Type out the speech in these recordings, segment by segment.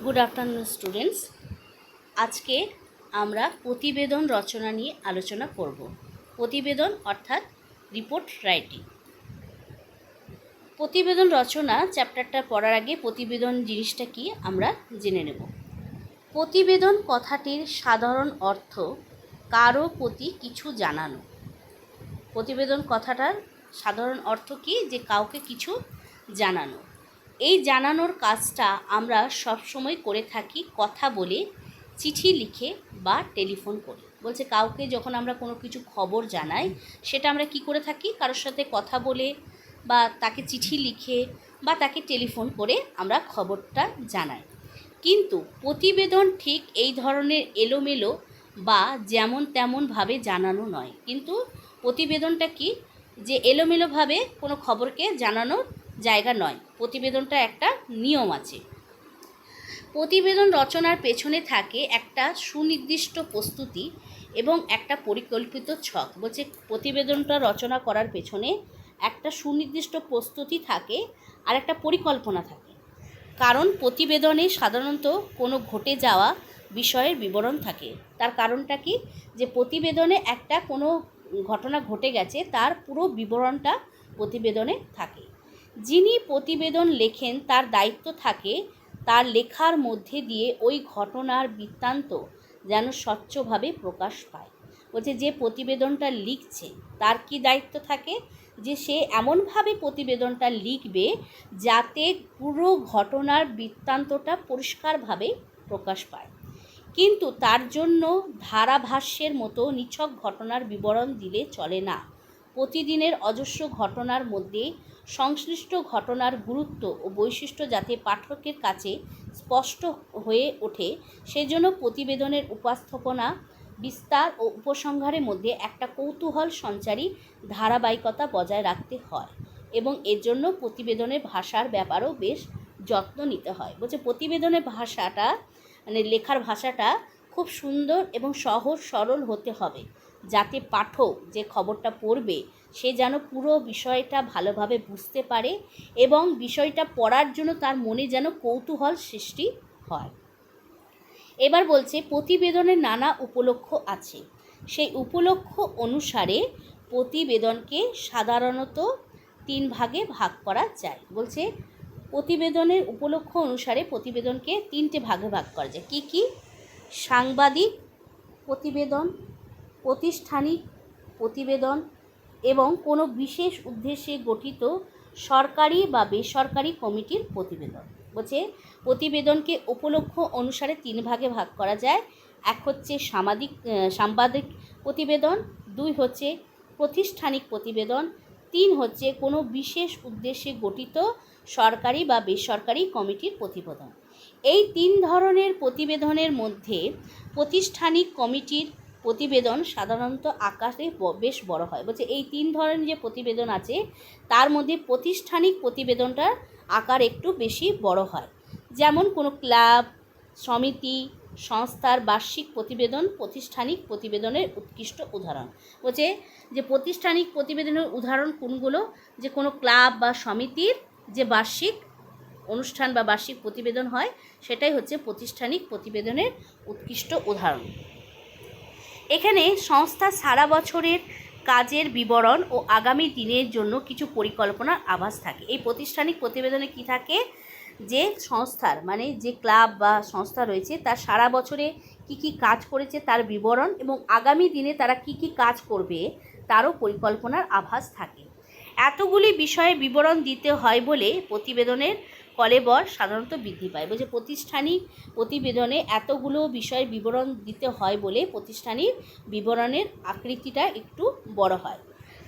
Good afternoon students. আজকে আমরা প্রতিবেদন রচনা নিয়ে আলোচনা করব। প্রতিবেদন অর্থাৎ রিপোর্ট রাইটিং। প্রতিবেদন রচনা চ্যাপ্টারটা পড়ার আগে প্রতিবেদন জিনিসটা কি আমরা জেনে নেব। প্রতিবেদন কথাটির সাধারণ অর্থ কারো প্রতি কিছু জানানো। প্রতিবেদন কথাটার সাধারণ অর্থ কি? যে কাউকে কিছু জানানো। এই জানানোর কাজটা আমরা সবসময় করে থাকি কথা বলে, চিঠি লিখে বা টেলিফোন করে। বলছে কাউকে যখন আমরা কোনো কিছু খবর জানাই সেটা আমরা কি করে থাকি? কারোর সাথে কথা বলে বা তাকে চিঠি লিখে বা তাকে টেলিফোন করে আমরা খবরটা জানাই। কিন্তু প্রতিবেদন ঠিক এই ধরনের এলোমেলো বা যেমন তেমনভাবে জানানো নয়। কিন্তু প্রতিবেদনটা কি? যে এলোমেলোভাবে কোনো খবরকে জানানোর জায়গা নয়। প্রতিবেদনটা একটা নিয়ম আছে। প্রতিবেদন রচনার পেছনে থাকে একটা সুনির্দিষ্ট প্রস্তুতি এবং একটা পরিকল্পিত ছক। বলছে প্রতিবেদনটা রচনা করার পেছনে একটা সুনির্দিষ্ট প্রস্তুতি থাকে আর একটা পরিকল্পনা থাকে। কারণ প্রতিবেদনে সাধারণত কোনো ঘটে যাওয়া বিষয়ের বিবরণ থাকে। তার কারণটা কি? যে প্রতিবেদনে একটা কোনো ঘটনা ঘটে গেছে, তার পুরো বিবরণটা প্রতিবেদনে থাকে। যিনি প্রতিবেদন লেখেন তার দায়িত্ব থাকে তার লেখার মধ্যে দিয়ে ওই ঘটনার বৃত্তান্ত যেন স্বচ্ছভাবে প্রকাশ পায়। বলছে যে প্রতিবেদনটা লিখছে তার কি দায়িত্ব থাকে? যে সে এমনভাবে প্রতিবেদনটা লিখবে যাতে পুরো ঘটনার বৃত্তান্তটা পরিষ্কারভাবে প্রকাশ পায়। কিন্তু তার জন্য ধারাভাষ্যের মতো নিছক ঘটনার বিবরণ দিলে চলে না। প্রতিদিনের অজস্র ঘটনার মধ্যে সংশ্লিষ্ট ঘটনার গুরুত্ব ও বৈশিষ্ট্য যাতে পাঠকের কাছে স্পষ্ট হয়ে ওঠে, সেজন্য প্রতিবেদনের উপস্থাপনা, বিস্তার ও উপসংহারের মধ্যে একটা কৌতূহল সঞ্চারী ধারাবাহিকতা বজায় রাখতে হয় এবং এর জন্য প্রতিবেদনের ভাষার ব্যাপারেও বেশ যত্ন নিতে হয়। বলছে প্রতিবেদনের ভাষাটা মানে লেখার ভাষাটা খুব সুন্দর এবং সহজ সরল হতে হবে, যাতে পাঠক যে খবরটা পড়বে সে যেন পুরো বিষয়টা ভালোভাবে বুঝতে পারে এবং বিষয়টা পড়ার জন্য তার মনে যেন কৌতূহল সৃষ্টি হয়। এবার বলছে প্রতিবেদনের নানা উপলক্ষ আছে। সেই উপলক্ষ অনুসারে প্রতিবেদনকে সাধারণত 3 ভাগে ভাগ করা যায়। বলছে প্রতিবেদনের উপলক্ষ অনুসারে প্রতিবেদনকে 3টে ভাগে ভাগ করা যায়। কি কি? সাংবাদিক প্রতিবেদন, প্রাতিষ্ঠানিক প্রতিবেদন এবং কোনো বিশেষ উদ্দেশ্যে গঠিত সরকারি বা বেসরকারি কমিটির প্রতিবেদন। বলছে প্রতিবেদনকে উপলক্ষ অনুসারে 3 ভাগে ভাগ করা যায়। এক হচ্ছে সাংবাদিক প্রতিবেদন, 2 হচ্ছে প্রাতিষ্ঠানিক প্রতিবেদন, 3 হচ্ছে কোনো বিশেষ উদ্দেশ্যে গঠিত সরকারি বা বেসরকারি কমিটির প্রতিবেদন। এই 3 ধরনের প্রতিবেদনের মধ্যে প্রাতিষ্ঠানিক কমিটির প্রতিবেদন সাধারণত আকারে বেশ বড় হয়। বলছে এই 3 ধরনের যে প্রতিবেদন আছে তার মধ্যে প্রাতিষ্ঠানিক প্রতিবেদনটার আকার একটু বেশি বড় হয়। যেমন কোনো ক্লাব, সমিতি, সংস্থার বার্ষিক প্রতিবেদন প্রাতিষ্ঠানিক প্রতিবেদনের উৎকৃষ্ট উদাহরণ। বলছে যে প্রাতিষ্ঠানিক প্রতিবেদনের উদাহরণ কোনগুলো? যে কোনো ক্লাব বা সমিতির যে বার্ষিক অনুষ্ঠান বা বার্ষিক প্রতিবেদন হয় সেটাই হচ্ছে প্রাতিষ্ঠানিক প্রতিবেদনের উৎকৃষ্ট উদাহরণ। এখানে সংস্থা সারা বছরের কাজের বিবরণ ও আগামী দিনের জন্য কিছু পরিকল্পনার আভাস থাকে। এই প্রাতিষ্ঠানিক প্রতিবেদনে কি থাকে? যে সংস্থার মানে যে ক্লাব বা সংস্থা রয়েছে তার সারা বছরে কি কি কাজ করেছে তার বিবরণ এবং আগামী দিনে তারা কি কি কাজ করবে তারও পরিকল্পনার আভাস থাকে। এতগুলি বিষয়ে বিবরণ দিতে হয় বলে প্রতিবেদনের কলেবর সাধারণত বৃদ্ধি পায়। বলছে প্রাতিষ্ঠানিক প্রতিবেদনে এতগুলো বিষয়ের বিবরণ দিতে হয় বলে প্রতিষ্ঠানিক বিবরণের আকৃতিটা একটু বড় হয়।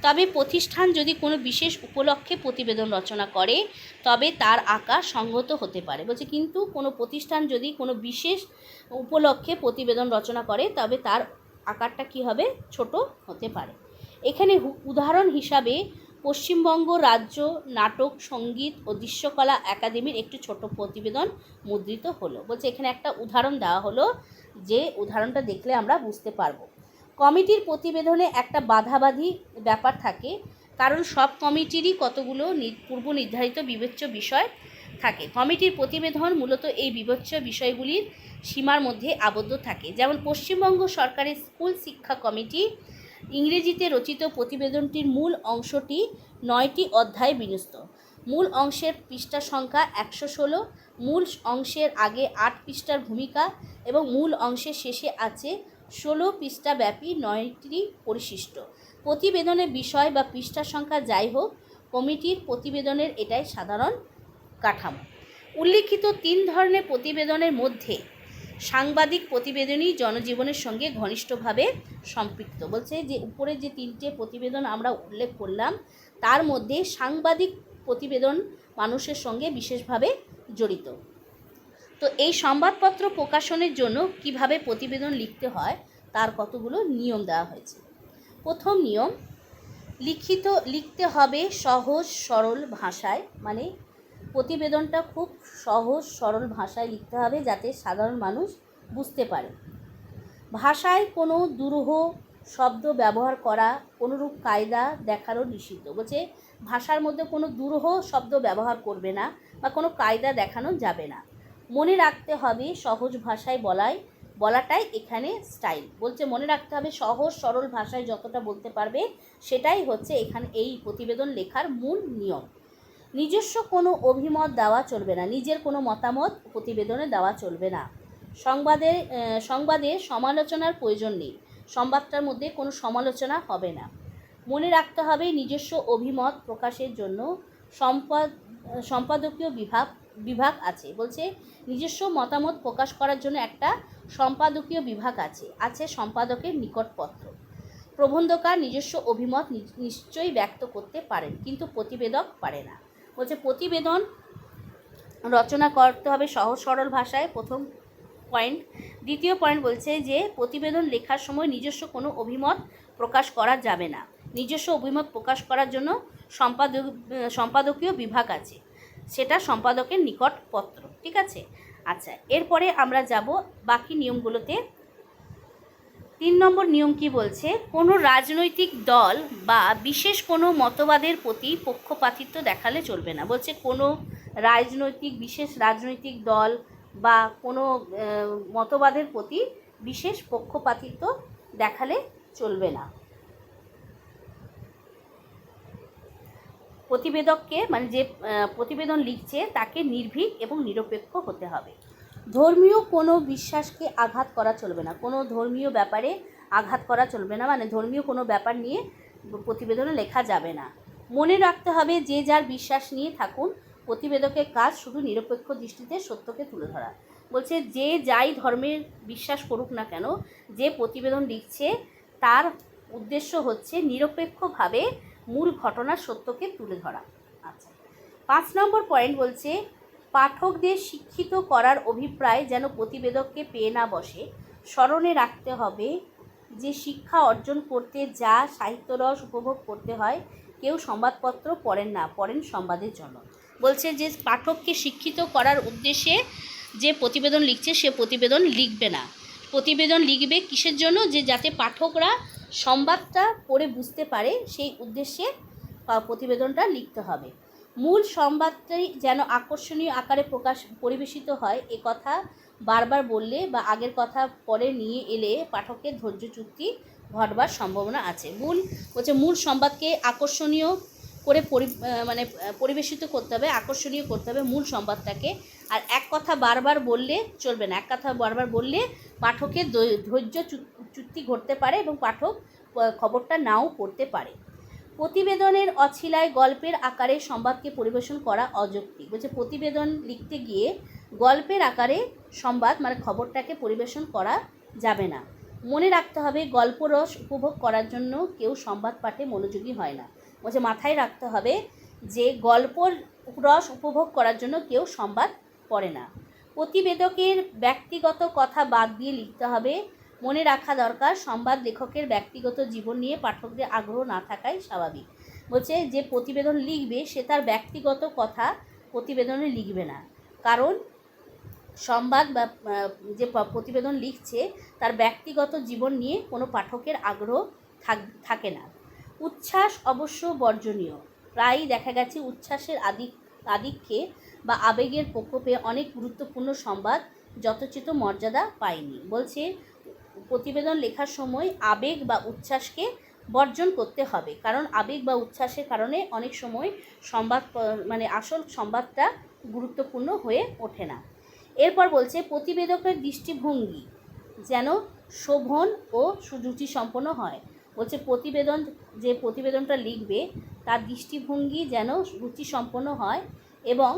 তবে প্রতিষ্ঠান যদি কোনো বিশেষ উপলক্ষে প্রতিবেদন রচনা করে তবে তার আকার সঙ্গত হতে পারে। বলছে কিন্তু কোনো প্রতিষ্ঠান যদি কোনো বিশেষ উপলক্ষে প্রতিবেদন রচনা করে তবে তার আকারটা কি হবে? ছোট হতে পারে। এখানে উদাহরণ হিসাবে পশ্চিমবঙ্গ রাজ্য নাটক, সঙ্গীত ও দৃশ্যকলা একাডেমির একটি ছোট প্রতিবেদন মুদ্রিত হলো। বলছে এখানে একটা উদাহরণ দেওয়া হলো, যে উদাহরণটা দেখলে আমরা বুঝতে পারবো। কমিটির প্রতিবেদনে একটা বাধাবাধি ব্যাপার থাকে, কারণ সব কমিটিরই কতগুলো পূর্ব নির্ধারিত বিবেচ্য বিষয় থাকে। কমিটির প্রতিবেদন মূলত এই বিবেচ্য বিষয়গুলির সীমার মধ্যে আবদ্ধ থাকে। যেমন পশ্চিমবঙ্গ সরকারের স্কুল শিক্ষা কমিটি ইংরেজিতে রচিত প্রতিবেদনটির মূল অংশটি 9টি অধ্যায়ে বিন্যস্ত। মূল অংশের পৃষ্ঠা সংখ্যা 116, মূল অংশের আগে 8 পৃষ্ঠার ভূমিকা এবং মূল অংশের শেষে আছে 16 পৃষ্ঠা ব্যাপী 9টি পরিশিষ্ট। প্রতিবেদনের বিষয় বা পৃষ্ঠা সংখ্যা যাই হোক, কমিটির প্রতিবেদনের এটাই সাধারণ কাঠামো। উল্লিখিত 3 ধরনের প্রতিবেদনের মধ্যে সাংবাদিক প্রতিবেদনই জনজীবনের সঙ্গে ঘনিষ্ঠভাবে সম্পৃক্ত। বলছে যে উপরে যে 3টে প্রতিবেদন আমরা উল্লেখ করলাম, তার মধ্যে সাংবাদিক প্রতিবেদন মানুষের সঙ্গে বিশেষভাবে জড়িত। তো এই সংবাদপত্র প্রকাশনের জন্য কিভাবে প্রতিবেদন লিখতে হয় তার কতগুলো নিয়ম দেওয়া হয়েছে। প্রথম নিয়ম, লিখতে হবে সহজ সরল ভাষায়, মানে প্রতিবেদনটা খুব সহজ সরল ভাষায় লিখতে হবে যাতে সাধারণ মানুষ বুঝতে পারে। ভাষায় কোনো দুরূহ শব্দ ব্যবহার করা কোনোরূপ কায়দা দেখানো নিষিদ্ধ। বলছে ভাষার মধ্যে কোনো দুরূহ শব্দ ব্যবহার করবে না বা কোনো কায়দা দেখানো যাবে না। মনে রাখতে হবে সহজ ভাষায় বলাটাই এখানে স্টাইল। বলছে মনে রাখতে হবে সহজ সরল ভাষায় যতটা বলতে পারবে সেটাই হচ্ছে এখানে এই প্রতিবেদন লেখার মূল নিয়ম। নিজস্ব কোনো অভিমত দেওয়া চলবে না, নিজের কোনো মতামত প্রতিবেদনে দেওয়া চলবে না। সংবাদে সমালোচনার প্রয়োজন নেই, সংবাদটার মধ্যে কোনো সমালোচনা হবে না। মনে রাখতে হবে নিজস্ব অভিমত প্রকাশের জন্য সম্পাদকীয় বিভাগ আছে। বলছে নিজস্ব মতামত প্রকাশ করার জন্য একটা সম্পাদকীয় বিভাগ আছে সম্পাদকের নিকটপত্র। প্রবন্ধকার নিজস্ব অভিমত নিশ্চয়ই ব্যক্ত করতে পারেন, কিন্তু প্রতিবেদক পারে না। বলছে প্রতিবেদন রচনা করতে হবে সহজ সরল ভাষায়, প্রথম পয়েন্ট। দ্বিতীয় পয়েন্ট বলছে যে প্রতিবেদন লেখার সময় নিজস্ব কোনো অভিমত প্রকাশ করা যাবে না। নিজস্ব অভিমত প্রকাশ করার জন্য সম্পাদকীয় বিভাগ আছে, সেটা সম্পাদকের নিকটপত্র। ঠিক আছে, আচ্ছা, এরপরে আমরা যাব বাকি নিয়মগুলোতে। 3 নম্বর নিয়ম কি বলছে, কোনো রাজনৈতিক দল বা বিশেষ কোনো মতবাদের প্রতি পক্ষপাতিত্ব দেখালে চলবে না। বলছে কোনো বিশেষ রাজনৈতিক দল বা কোনো মতবাদের প্রতি বিশেষ পক্ষপাতিত্ব দেখালে চলবে না। প্রতিবেদককে, মানে যে প্রতিবেদন লিখছে তাকে নির্ভীক এবং নিরপেক্ষ হতে হবে। ধর্মীয় কোনো বিশ্বাসকে আঘাত করা চলবে না, কোনো ধর্মীয় ব্যাপারে আঘাত করা চলবে না, মানে ধর্মীয় কোনো ব্যাপার নিয়ে প্রতিবেদনে লেখা যাবে না। মনে রাখতে হবে যে যার বিশ্বাস নিয়ে থাকুন, প্রতিবেদকের কাজ শুধু নিরপেক্ষ দৃষ্টিতে সত্যকে তুলে ধরা। বলছে যে যাই ধর্মের বিশ্বাস করুক না কেন, যে প্রতিবেদন লিখছে তার উদ্দেশ্য হচ্ছে নিরপেক্ষভাবে মূল ঘটনার সত্যকে তুলে ধরা। আচ্ছা, 5 নম্বর পয়েন্ট বলছে পাঠকদের শিক্ষিত করার অভিপ্রায় যেন প্রতিবেদককে পেয়ে না বসে। স্মরণে রাখতে হবে যে শিক্ষা অর্জন করতে যা সাহিত্যরস উপভোগ করতে হয়, কেউ সংবাদপত্র পড়েন না, পড়েন সংবাদের জন্য। বলছে যে পাঠককে শিক্ষিত করার উদ্দেশ্যে যে প্রতিবেদন লিখছে সে প্রতিবেদন লিখবে না। প্রতিবেদন লিখবে কিসের জন্য, যে যাতে পাঠকরা সংবাদটা পড়ে বুঝতে পারে, সেই উদ্দেশ্যে প্রতিবেদনটা লিখতে হবে। মূল সংবাদটাই যেন আকর্ষণীয় আকারে পরিবেশিত হয়, এ কথা বারবার বললে বা আগের কথা পরে নিয়ে এলে পাঠকের ধৈর্যচ্যুতি ঘটবার সম্ভাবনা আছে। মূল সংবাদকে আকর্ষণীয় করে পরিবেশিত করতে হবে, আকর্ষণীয় করতে হবে মূল সংবাদটাকে। আর এক কথা বারবার বললে চলবে না, এক কথা বারবার বললে পাঠকের ধৈর্যচ্যুতি ঘটতে পারে এবং পাঠক খবরটা নাও পড়তে পারে। প্রতিবেদনের অছিলায় গল্পের আকারে সংবাদকে পরিবেশন করা অযৌক্তিক। বলছে প্রতিবেদন লিখতে গিয়ে গল্পের আকারে সংবাদ, মানে খবরটাকে পরিবেশন করা যাবে না। মনে রাখতে হবে গল্পরস উপভোগ করার জন্য কেউ সংবাদ পাঠে মনোযোগী হয় না। বলছে মাথায় রাখতে হবে যে গল্পর রস উপভোগ করার জন্য কেউ সংবাদ পড়ে না। প্রতিবেদকের ব্যক্তিগত কথা বাদ দিয়ে লিখতে হবে। মনে রাখা দরকার সংবাদ লেখকের ব্যক্তিগত জীবন নিয়ে পাঠকদের আগ্রহ না থাকাই স্বাভাবিক। বলছে যে প্রতিবেদন লিখবে সে তার ব্যক্তিগত কথা প্রতিবেদনে লিখবে না, কারণ সংবাদ বা যে প্রতিবেদন লিখছে তার ব্যক্তিগত জীবন নিয়ে কোনো পাঠকের আগ্রহ থাকে না। উচ্ছ্বাস অবশ্য বর্জনীয়। প্রায়ই দেখা গেছে উচ্ছ্বাসের আধিক্যে বা আবেগের প্রকোপে অনেক গুরুত্বপূর্ণ সংবাদ যথোচিত মর্যাদা পায়নি। বলছে প্রতিবেদন লেখার সময় আবেগ বা উচ্ছ্বাসকে বর্জন করতে হবে, কারণ আবেগ বা উচ্ছ্বাসের কারণে অনেক সময় সংবাদ মানে আসল সংবাদটা গুরুত্বপূর্ণ হয়ে ওঠে না। এরপর বলছে প্রতিবেদকের দৃষ্টিভঙ্গি যেন শোভন ও সুরুচি সম্পন্ন হয়। বলছে যে প্রতিবেদনটা লিখবে তার দৃষ্টিভঙ্গি যেন রুচি সম্পন্ন হয় এবং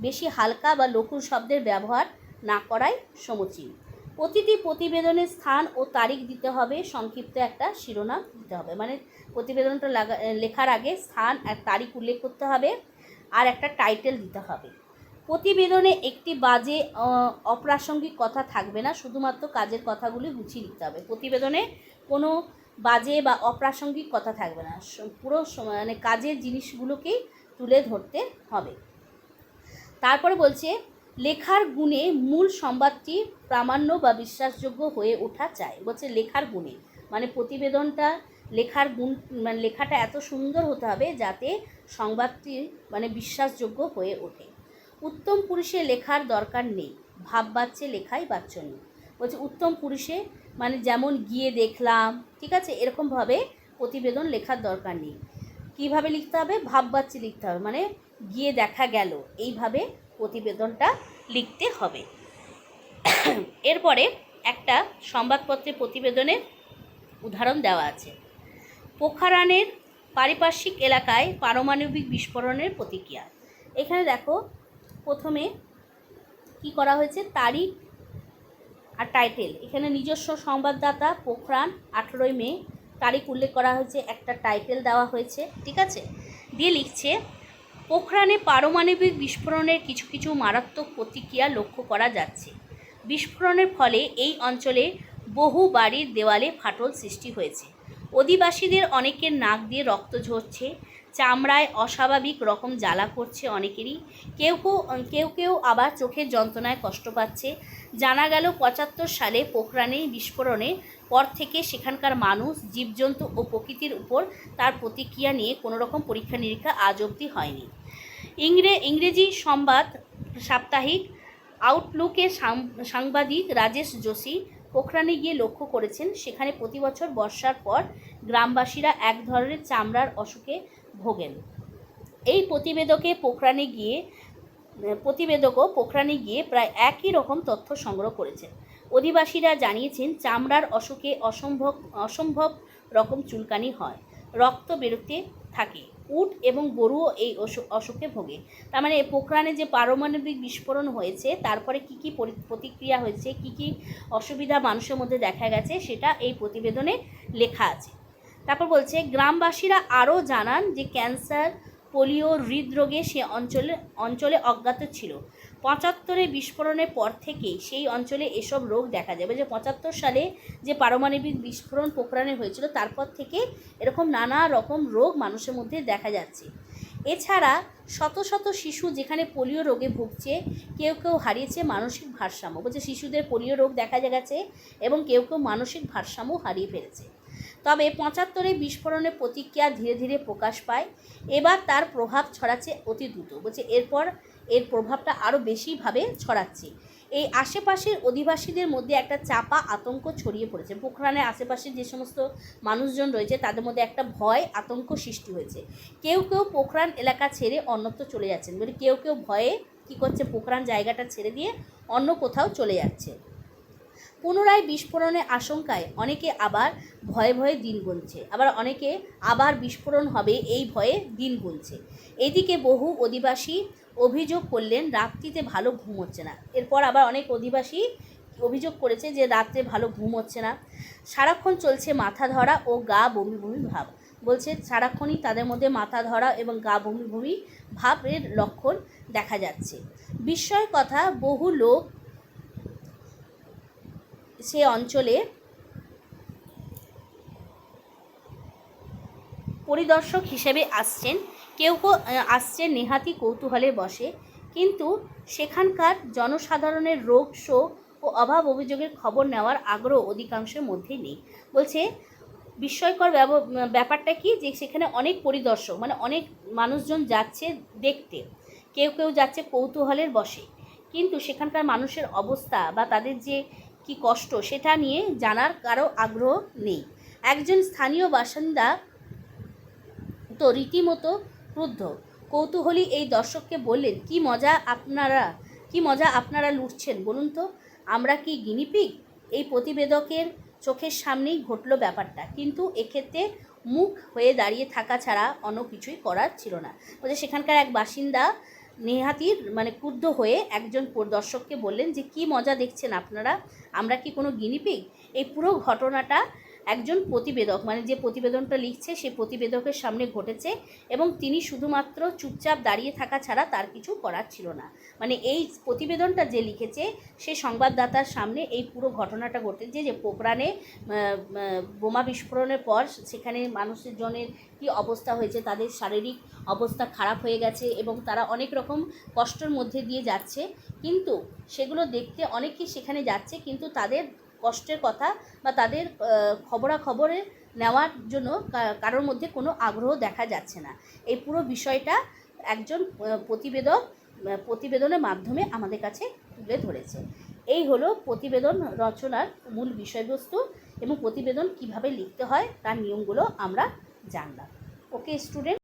বেশি হালকা বা লঘু শব্দের ব্যবহার না করাই সমীচীন। প্রতিটি প্রতিবেদনের স্থান ও তারিখ দিতে হবে, সংক্ষিপ্ত একটা শিরোনাম দিতে হবে। মানে প্রতিবেদনটা লেখার আগে স্থান আর তারিখ উল্লেখ করতে হবে আর একটা টাইটেল দিতে হবে। প্রতিবেদনে একটি বাজে অপ্রাসঙ্গিক কথা থাকবে না, শুধুমাত্র কাজের কথাগুলি গুছিয়ে লিখতে হবে। প্রতিবেদনে কোনো বাজে বা অপ্রাসঙ্গিক কথা থাকবে না, পুরো মানে কাজের জিনিসগুলোকেই তুলে ধরতে হবে। তারপরে বলছে লেখার গুণে মূল সংবাদটি প্রামাণ্য বা বিশ্বাসযোগ্য হয়ে ওঠা চাই। বলছে লেখার গুণে মানে প্রতিবেদনটা লেখার গুণ মানে লেখাটা এত সুন্দর হতে হবে যাতে সংবাদটি মানে বিশ্বাসযোগ্য হয়ে ওঠে। উত্তম পুরুষে লেখার দরকার নেই, ভাব বাচ্চে লেখাই বাচ্চনীয়। বলছে উত্তম পুরুষে মানে যেমন গিয়ে দেখলাম, ঠিক আছে, এরকমভাবে প্রতিবেদন লেখার দরকার নেই। কীভাবে লিখতে হবে? ভাব বাচ্চে লিখতে হবে, মানে গিয়ে দেখা গেল, এইভাবে প্রতিবেদনটা লিখতে হবে। এরপরে একটা সংবাদপত্রের প্রতিবেদনের উদাহরণ দেওয়া আছে। পোখরানের পারিপার্শ্বিক এলাকায় পারমাণবিক বিস্ফোরণের প্রতিক্রিয়া। এখানে দেখো প্রথমে কি করা হয়েছে, তারিখ আর টাইটেল। এখানে নিজস্ব সংবাদদাতা পোখরান 18 মে তারিখ উল্লেখ করা হয়েছে, একটা টাইটেল দেওয়া হয়েছে, ঠিক আছে। দিয়ে লিখছে পোখরানে পারমাণবিক বিস্ফোরণের কিছু কিছু মারাত্মক প্রতিক্রিয়া লক্ষ্য করা যাচ্ছে। বিস্ফোরণের ফলে এই অঞ্চলে বহু বাড়ির দেওয়ালে ফাটল সৃষ্টি হয়েছে। অধিবাসীদের অনেকের নাক দিয়ে রক্ত ঝরছে, চামড়ায় অস্বাভাবিক রকম জ্বালা করছে অনেকেরই, কেউ কেউ আবার চোখের যন্ত্রণায় কষ্ট পাচ্ছে। জানা গেল 75 সালে পোখরানে বিস্ফোরণের পর থেকে সেখানকার মানুষ, জীবজন্তু ও প্রকৃতির উপর তার প্রতিক্রিয়া নিয়ে কোনো রকম পরীক্ষা নিরীক্ষা আজ অবধি হয়নি। ইংরেজি সংবাদ সাপ্তাহিক আউটলুকের সাংবাদিক রাজেশ যোশী পোখরানে গিয়ে লক্ষ্য করেছেন সেখানে প্রতি বছর বর্ষার পর গ্রামবাসীরা এক ধরনের চামড়ার অসুখে ভোগেন। এই প্রতিবেদকও পোখরানে গিয়ে প্রায় একই রকম তথ্য সংগ্রহ করেছেন। অধিবাসীরা জানিয়েছেন চামড়ার অসুখে অসম্ভব রকম চুলকানি হয়, রক্ত বেরোতে থাকে। উট এবং গরুও এই অসুখে ভোগে। তার মানে পোখরানে যে পারমাণবিক বিস্ফোরণ হয়েছে তারপরে কি কি প্রতিক্রিয়া হয়েছে, কি কি অসুবিধা মানুষের মধ্যে দেখা গেছে, সেটা এই প্রতিবেদনে লেখা আছে। তারপর বলছে গ্রামবাসীরা আরও জানান যে ক্যান্সার, পোলিও, হৃদরোগে সে অঞ্চলে অজ্ঞাত ছিল। 75 বিস্ফোরণের পর থেকেই সেই অঞ্চলে এসব রোগ দেখা যাবে। যে 75 সালে যে পারমাণবিক বিস্ফোরণ পোখরানে হয়েছিল তারপর থেকে এরকম নানা রকম রোগ মানুষের মধ্যে দেখা যাচ্ছে। এছাড়া শত শত শিশু যেখানে পোলিও রোগে ভুগছে, কেউ কেউ হারিয়েছে মানসিক ভারসাম্য। বলছে শিশুদের পোলিও রোগ দেখা গেছে এবং কেউ কেউ মানসিক ভারসাম্য হারিয়ে ফেলেছে। তবে 75 বিস্ফোরণের প্রতিক্রিয়া ধীরে ধীরে প্রকাশ পায়। এবার তার প্রভাব ছড়াচ্ছে অতি দ্রুত। বলছে এরপর এর প্রভাবটা আরও বেশিভাবে ছড়াচ্ছে। এই আশেপাশের অধিবাসীদের মধ্যে একটা চাপা আতঙ্ক ছড়িয়ে পড়েছে। পোখরানের আশেপাশে যে সমস্ত মানুষজন রয়েছে তাদের মধ্যে একটা ভয় আতঙ্ক সৃষ্টি হয়েছে। কেউ কেউ পোখরান এলাকা ছেড়ে অন্যত্র চলে যাচ্ছেন। মানে কেউ কেউ ভয়ে কী করছে, পোখরান জায়গাটা ছেড়ে দিয়ে অন্য কোথাও চলে যাচ্ছে। পুনরায় বিস্ফোরণের আশঙ্কায় অনেকে আবার ভয়ে ভয়ে দিন গুনছে, আবার অনেকে আবার বিস্ফোরণ হবে এই ভয়ে দিন গুনছে। এদিকে বহু অধিবাসী অভিযোগ করলেন রাত্রিতে ভালো ঘুম হচ্ছে না। এরপর আবার অনেক অধিবাসী অভিযোগ করেছে যে রাত্রে ভালো ঘুম হচ্ছে না, সারাক্ষণ চলছে মাথা ধরা ও গা বমি বমি ভাব। বলছে সারাক্ষণই তাদের মধ্যে মাথা ধরা এবং গা বমি বমি ভাবের লক্ষণ দেখা যাচ্ছে। বিস্ময়ের কথা, বহু লোক সে অঞ্চলে পরিদর্শক হিসেবে আসছেন। কেউ আসছেন নেহাতি কৌতূহলের বশে, কিন্তু সেখানকার জনসাধারণের রোগ শোক ও অভাব অভিযোগের খবর নেওয়ার আগ্রহ অধিকাংশের মধ্যেই নেই। বলছে বিস্ময়কর ব্যাপারটা কি, যে সেখানে অনেক পরিদর্শক মানে অনেক মানুষজন যাচ্ছে দেখতে, কেউ কেউ যাচ্ছে কৌতূহলের বশে, কিন্তু সেখানকার মানুষের অবস্থা বা তাদের যে কি কষ্ট সেটা নিয়ে জানার কারো আগ্রহ নেই। একজন স্থানীয় বাসিন্দা তো রীতিমতো ক্রুদ্ধ। কৌতূহলী এই দর্শককে বললেন, কি মজা আপনারা লুটছেন বলুন তো, আমরা কি গিনিপিগ? এই প্রতিবেদকের চোখের সামনেই ঘটল ব্যাপারটা, কিন্তু এক্ষেত্রে মুখ হয়ে দাঁড়িয়ে থাকা ছাড়া অন্য কিছুই করার ছিল না। বলছে সেখানকার এক বাসিন্দা নেহাতির ক্রুদ্ধ হয়ে একজন দর্শককে বললেন যে কি মজা দেখছেন আপনারা, আমরা কি কোনো গিনিপিগ? এই পুরো ঘটনাটা একজন প্রতিবেদক যে প্রতিবেদনটা লিখছে সেই প্রতিবেদকের সামনে ঘটেছে, এবং তিনি শুধুমাত্র চুপচাপ দাঁড়িয়ে থাকা ছাড়া তার কিছু করার ছিল না। এই প্রতিবেদনটা যে লিখেছে সে সংবাদদাতার সামনে এই পুরো ঘটনাটা ঘটেছে, যে পোখরানে বোমা বিস্ফোরণের পর সেখানে মানুষের জনের কী অবস্থা হয়েছে, তাদের শারীরিক অবস্থা খারাপ হয়ে গেছে এবং তারা অনেক রকম কষ্টের মধ্যে দিয়ে যাচ্ছে, কিন্তু সেগুলো দেখতে অনেকেই সেখানে যাচ্ছে, কিন্তু তাদের কষ্টের কথা বা তাদের খবরাখবরে নেওয়ার জন্য কারোর মধ্যে কোনো আগ্রহ দেখা যাচ্ছে না। এই পুরো বিষয়টা একজন প্রতিবেদনের মাধ্যমে আমাদের কাছে তুলে ধরেছে। এই হলো প্রতিবেদন রচনার মূল বিষয়বস্তু, এবং প্রতিবেদন কিভাবে লিখতে হয় তার নিয়মগুলো আমরা জানলাম। ওকে স্টুডেন্ট।